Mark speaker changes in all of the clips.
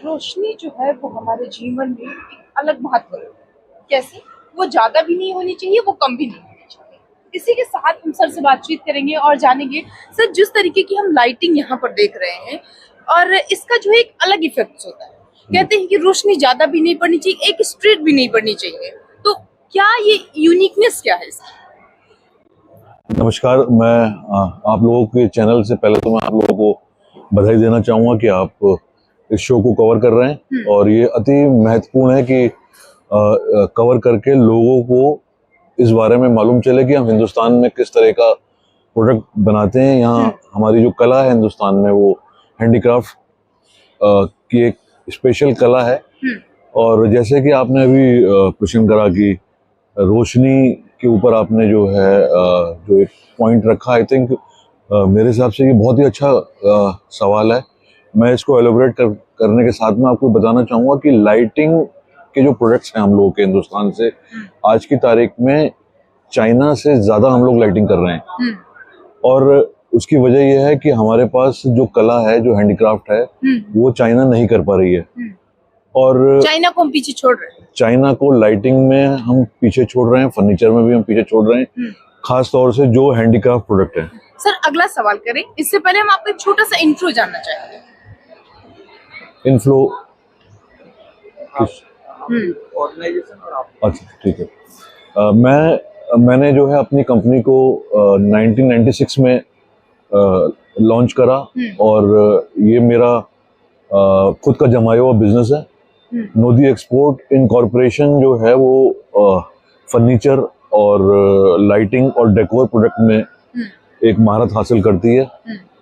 Speaker 1: रोशनी जो है वो हमारे जीवन में एक अलग महत्व है। कैसे? वो ज्यादा भी नहीं होनी चाहिए, वो कम भी नहीं होनी चाहिए। इसी के साथ हम सर से बातचीत करेंगे और जानेंगे सर जिस तरीके की हम लाइटिंग यहाँ पर देख रहे हैं और इसका जो है एक अलग इफेक्ट होता है। कहते हैं कि रोशनी ज्यादा भी नहीं पड़नी चाहिए, एक स्ट्रेट भी नहीं पड़नी चाहिए। तो क्या ये यूनिकनेस क्या है इसकी?
Speaker 2: नमस्कार। मैं आप लोगों के चैनल से पहले तो मैं आप लोगों को बधाई देना चाहूँगा कि आप इस शो को कवर कर रहे हैं और ये अति महत्वपूर्ण है कि कवर करके लोगों को इस बारे में मालूम चले कि हम हिंदुस्तान में किस तरह का प्रोडक्ट बनाते हैं। यहाँ हमारी जो कला है हिंदुस्तान में वो हैंडीक्राफ्ट की एक स्पेशल कला है। और जैसे कि आपने अभी क्वेश्चन करा कि रोशनी के ऊपर आपने जो है जो एक पॉइंट रखा, आई थिंक मेरे हिसाब से ये बहुत ही अच्छा सवाल है। मैं इसको एलोबरेट करने के साथ में आपको बताना चाहूँगा कि लाइटिंग के जो प्रोडक्ट्स हैं हम लोगों के हिंदुस्तान से आज की तारीख में चाइना से ज़्यादा हम लोग लाइटिंग कर रहे हैं। और उसकी वजह यह है कि हमारे पास जो कला है, जो हैंडीक्राफ्ट है, वो चाइना नहीं कर पा रही है। और
Speaker 1: चाइना को हम पीछे छोड़ रहे हैं।
Speaker 2: चाइना को लाइटिंग में हम पीछे छोड़ रहे हैं, फर्नीचर में भी हम पीछे छोड़ रहे हैं, खास तौर से जो हैंडीक्राफ्ट प्रोडक्ट है।
Speaker 1: सर अगला सवाल करें, इससे पहले हम आपको एक छोटा सा इंट्रो जानना चाहेंगे।
Speaker 2: इनफ्लो
Speaker 1: ऑर्गेनाइजेशन और आप।
Speaker 2: अच्छा, ठीक है। मैंने जो है अपनी कंपनी को 1996 में लॉन्च करा और ये मेरा खुद का जमाया हुआ बिजनेस है। नोदी एक्सपोर्ट इनकॉर्पोरेशन जो है वो फर्नीचर और लाइटिंग और डेकोर प्रोडक्ट में एक महारत हासिल करती है।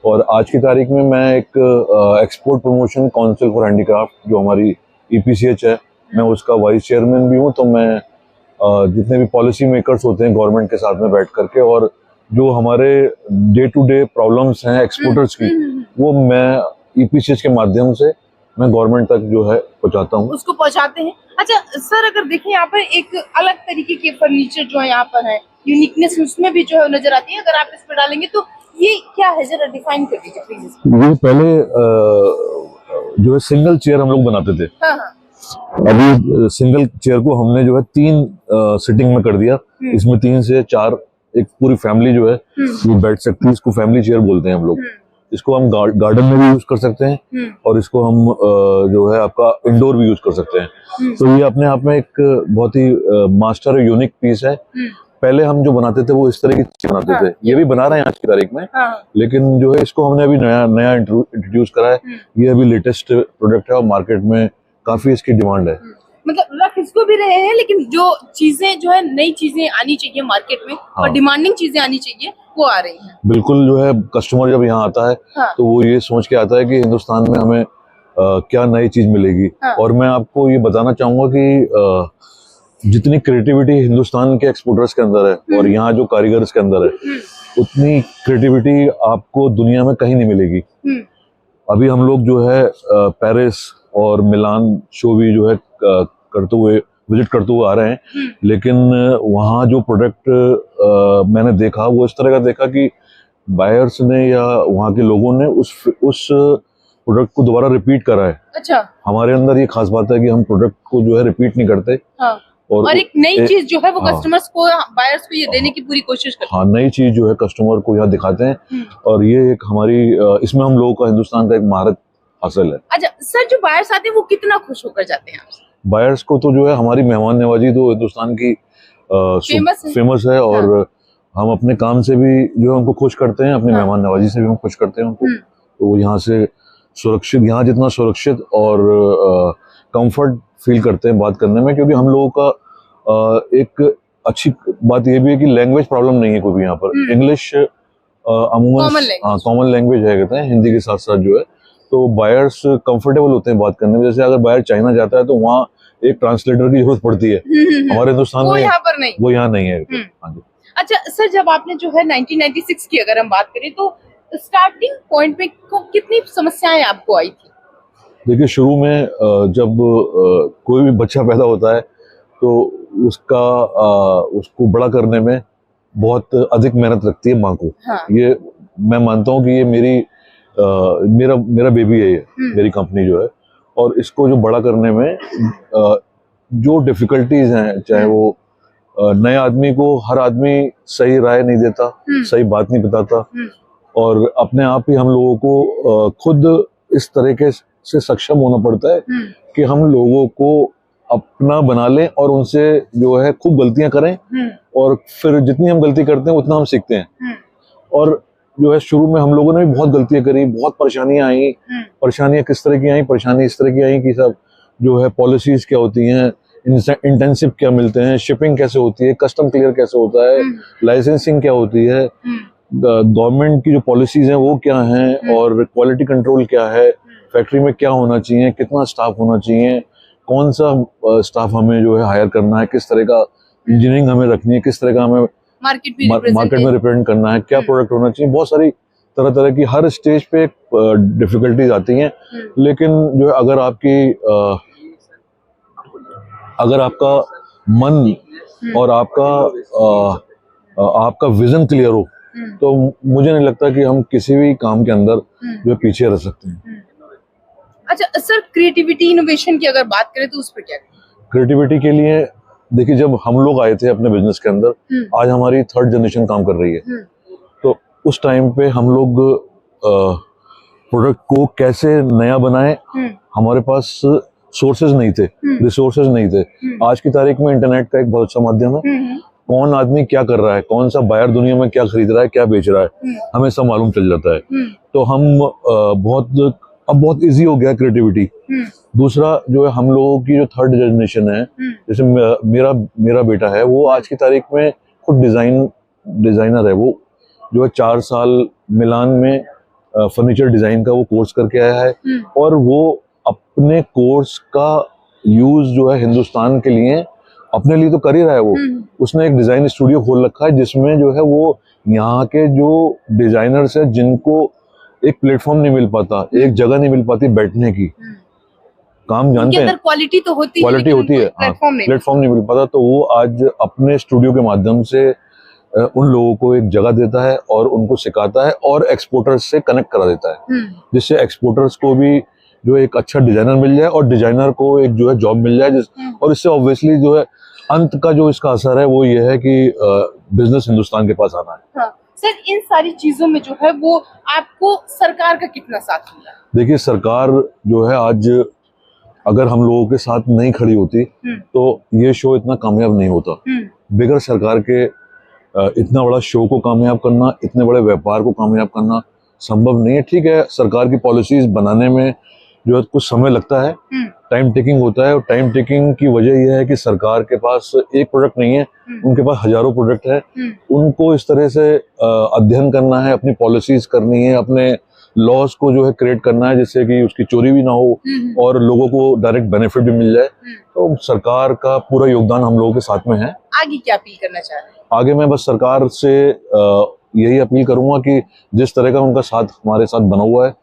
Speaker 2: और आज की तारीख में मैं एक export promotion council for handicraft जो हमारी EPCH है, मैं उसका वाइस चेयरमैन भी हूँ। तो मैं जितने भी पॉलिसी मेकर्स होते हैं गवर्नमेंट के साथ में बैठ करके, और जो हमारे डे टू डे प्रॉब्लम्स हैं एक्सपोर्टर्स की, वो मैं EPCH के माध्यम से मैं गवर्नमेंट तक जो है पहुंचाता हूँ, उसको
Speaker 1: पहुंचाते हैं। अच्छा सर, अगर देखें यहाँ पर एक अलग तरीके के फर्नीचर जो है यहाँ पर है, यूनिकनेस उसमें भी जो है नजर आती है। अगर आप इस पर डालेंगे तो ये क्या है, जरा डिफाइन कर दीजिए प्लीज।
Speaker 2: ये पहले जो है सिंगल चेयर हम लोग बनाते थे। अभी सिंगल चेयर को हमने जो है 3 सिटिंग में कर दिया। इसमें 3 से 4 एक पूरी फैमिली जो है वो बैठ सकती है। इसको फैमिली चेयर बोलते हैं हम लोग। इसको हम गार्डन में भी यूज कर सकते हैं और इसको हम जो है आपका इंडोर भी यूज कर सकते हैं। तो ये अपने आप में एक बहुत ही मास्टर यूनिक पीस है। पहले हम जो बनाते थे वो इस तरह की चीज बनाते थे, ये भी बना रहे हैं आज की तारीख में, लेकिन जो है इसको हमने अभी नया इंट्रोड्यूस करा है। ये अभी लेटेस्ट प्रोडक्ट है और मार्केट में काफी इसकी डिमांड है।
Speaker 1: मतलब रख इसको भी रहे हैं, लेकिन जो चीजें जो है नई चीजें आनी चाहिए मार्केट में और डिमांडिंग चीजें आनी चाहिए वो आ रही हैं।
Speaker 2: बिल्कुल, जो है कस्टमर जब यहाँ आता है तो वो ये सोच के आता है कि हिंदुस्तान में हमें क्या नई चीज मिलेगी। और मैं आपको ये बताना चाहूंगा कि जितनी क्रिएटिविटी हिंदुस्तान के एक्सपोर्टर्स के अंदर है और यहाँ जो कारीगर्स के अंदर है, उतनी क्रिएटिविटी आपको दुनिया में कहीं नहीं मिलेगी। अभी हम लोग जो है पेरिस और मिलान शो भी जो है विजिट करते हुए आ रहे हैं, लेकिन वहाँ जो प्रोडक्ट मैंने देखा वो इस तरह का देखा कि बायर्स ने या वहाँ के लोगों ने उस प्रोडक्ट को दोबारा रिपीट करा है।
Speaker 1: अच्छा।
Speaker 2: हमारे अंदर ये खास बात है कि हम प्रोडक्ट को जो है रिपीट नहीं करते।
Speaker 1: और एक नई चीज जो है वो कस्टमर्स को, बायर्स को ये देने की पूरी कोशिश करते हैं।
Speaker 2: नई चीज जो है कस्टमर को यहाँ दिखाते हैं और ये एक हमारी इसमें हम लोगों का हिंदुस्तान का एक महारत हासिल है।
Speaker 1: अच्छा सर, जो बायर्स आते हैं वो कितना खुश होकर जाते हैं आपसे?
Speaker 2: बायर्स को तो जो है हमारी मेहमान नवाजी तो हिंदुस्तान की फेमस है और हम अपने काम से भी जो है उनको खुश करते हैं, अपनी मेहमान नवाजी से भी हम खुश करते हैं उनको। तो वो यहाँ से सुरक्षित, यहाँ जितना सुरक्षित और कंफर्ट फील करते हैं बात करने में, क्योंकि हम लोगों का एक अच्छी बात ये भी है कि लैंग्वेज प्रॉब्लम नहीं है कोई भी यहाँ पर। इंग्लिश अमूमन कॉमन लैंग्वेज है, कहते हैं हिंदी के साथ साथ जो है, तो बायर्स कंफर्टेबल होते हैं बात करने में। जैसे अगर बायर चाइना जाता है तो वहाँ एक ट्रांसलेटर की जरूरत पड़ती है, हमारे हिंदुस्तान में वो यहाँ नहीं है।
Speaker 1: अच्छा सर, जब आपने जो है 1996 की अगर हम बात करें तो स्टार्टिंग पॉइंट पे कितनी समस्याएं आपको आई थी?
Speaker 2: देखिए, शुरू में जब कोई भी बच्चा पैदा होता है तो उसको बड़ा करने में बहुत अधिक मेहनत लगती है माँ को। ये मैं मानता हूँ कि ये मेरा बेबी है, ये मेरी कंपनी जो है। और इसको जो बड़ा करने में जो डिफिकल्टीज हैं, चाहे वो नए आदमी को हर आदमी सही राय नहीं देता, सही बात नहीं बताता, और अपने आप ही हम लोगों को खुद इस तरीके से सक्षम होना पड़ता है कि हम लोगों को अपना बना लें और उनसे जो है खूब गलतियां करें, और फिर जितनी हम गलती करते हैं उतना हम सीखते हैं। और जो है शुरू में हम लोगों ने भी बहुत गलतियां करी, बहुत परेशानियां आई। परेशानियां किस तरह की आई? परेशानी इस तरह की आई कि सब जो है पॉलिसीज क्या होती हैं, इंटेंसिव क्या मिलते हैं, शिपिंग कैसे होती है, कस्टम क्लियर कैसे होता है, लाइसेंसिंग क्या होती है, गवर्नमेंट की जो पॉलिसीज हैं वो क्या हैं, और क्वालिटी कंट्रोल क्या है, फैक्ट्री में क्या होना चाहिए, कितना स्टाफ होना चाहिए, कौन सा स्टाफ हमें जो है हायर करना है, किस तरह का इंजीनियरिंग हमें रखनी है, किस तरह का हमें मार्केट में रिप्रेजेंट करना है, क्या प्रोडक्ट होना चाहिए। बहुत सारी तरह तरह की हर स्टेज पे डिफिकल्टीज आती हैं। लेकिन जो है अगर आपका मन और आपका विजन क्लियर हो तो मुझे नहीं लगता कि हम किसी भी काम के अंदर जो है पीछे रह सकते हैं।
Speaker 1: अच्छा सर, क्रिएटिविटी इनोवेशन की अगर बात करें तो उस पर क्या?
Speaker 2: क्रिएटिविटी के लिए देखिए, जब हम लोग आए थे अपने बिजनेस के अंदर, आज हमारी 3rd जनरेशन काम कर रही है, तो उस टाइम पे हम लोग प्रोडक्ट को कैसे नया बनाएं, हमारे पास सोर्सेज नहीं थे, रिसोर्सेज नहीं थे। आज की तारीख में इंटरनेट का एक बहुत अच्छा माध्यम है। कौन आदमी क्या कर रहा है, कौन सा बायर दुनिया में क्या खरीद रहा है, क्या बेच रहा है, हमें सब मालूम चल जाता है। तो हम अब बहुत इजी हो गया क्रिएटिविटी। दूसरा जो है, हम लोगों की जो 3rd जनरेशन है, जैसे मेरा बेटा है, वो आज की तारीख में खुद डिजाइनर है। वो जो है 4 साल मिलान में फर्नीचर डिजाइन का वो कोर्स करके आया है, और वो अपने कोर्स का यूज जो है हिंदुस्तान के लिए, अपने लिए तो कर ही रहा है। वो उसने एक डिजाइन स्टूडियो खोल रखा है, जिसमें जो है वो यहाँ के जो डिजाइनर्स है, जिनको एक प्लेटफॉर्म नहीं मिल पाता, एक जगह नहीं मिल पाती बैठने की, काम जानते हैं,
Speaker 1: क्वालिटी तो होती है,
Speaker 2: प्लेटफॉर्म नहीं मिल पाता, तो वो आज अपने स्टूडियो के माध्यम से उन लोगों को एक जगह देता है और उनको सिखाता है और एक्सपोर्टर्स से कनेक्ट करा देता है, जिससे एक्सपोर्टर्स को भी जो एक अच्छा डिजाइनर मिल जाए और डिजाइनर को एक जो है जॉब मिल जाए, और इससे ऑब्वियसली जो है अंत का जो इसका असर है वो ये है कि बिजनेस हिंदुस्तान के पास आना है।
Speaker 1: हाँ। सर, इन सारी चीजों में जो है वो आपको सरकार का कितना साथ मिला? देखिए,
Speaker 2: सरकार जो है आज अगर हम लोगों के साथ नहीं खड़ी होती तो ये शो इतना कामयाब नहीं होता। बगैर सरकार के इतना बड़ा शो को कामयाब करना, इतने बड़े व्यापार को कामयाब करना संभव नहीं है। ठीक है, सरकार की पॉलिसीज बनाने में जो है कुछ समय लगता है, टाइम टेकिंग होता है, और टाइम टेकिंग की वजह यह है कि सरकार के पास एक प्रोडक्ट नहीं है, उनके पास हजारों प्रोडक्ट है। उनको इस तरह से अध्ययन करना है, अपनी पॉलिसीज करनी है, अपने लॉस को जो है क्रिएट करना है, जिससे कि उसकी चोरी भी ना हो और लोगों को डायरेक्ट बेनिफिट भी मिल जाए। तो सरकार का पूरा योगदान हम लोगों के साथ में है।
Speaker 1: आगे क्या अपील करना चाह रहे हैं?
Speaker 2: आगे मैं बस सरकार से यही अपील करूंगा कि जिस तरह का उनका साथ हमारे साथ बना हुआ है,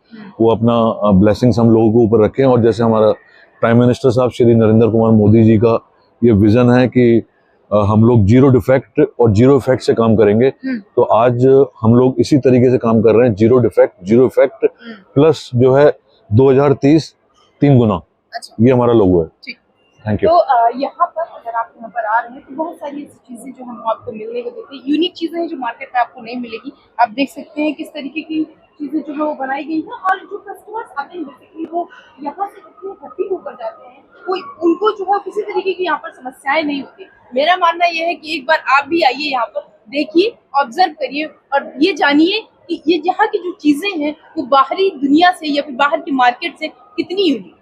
Speaker 2: वो अपना ब्लेसिंग्स हम लोगों के ऊपर रखें। और जैसे हमारा प्राइम मिनिस्टर साहब श्री नरेंद्र कुमार मोदी जी का ये विजन है कि हम लोग 0 डिफेक्ट और 0 इफेक्ट से काम करेंगे, तो आज हम लोग इसी तरीके से काम कर रहे हैं। 0 डिफेक्ट 0 इफेक्ट प्लस जो है 2030 3 गुना। अच्छा। ये हमारा लोगो है। Thank you.
Speaker 1: तो यहाँ पर अगर आप यहाँ पर आ रहे हैं तो बहुत सारी ऐसी चीजें जो हम आपको मिलने को देते हैं, यूनिक चीजें हैं जो मार्केट में आपको नहीं मिलेगी। आप देख सकते हैं किस तरीके की चीजें जो है वो बनाई गई हैं, और जो कस्टमर्स आते हैं बेसिकली वो यहाँ से इतने हैप्पी होकर जाते हैं, कोई उनको जो है किसी तरीके की यहाँ पर समस्याएं नहीं होती। मेरा मानना यह है कि एक बार आप भी आइए, यहाँ पर देखिए, ऑब्जर्व करिए और ये जानिए कि ये यहाँ की जो चीजें हैं वो बाहरी दुनिया से या फिर बाहर की मार्केट से कितनी यूनिक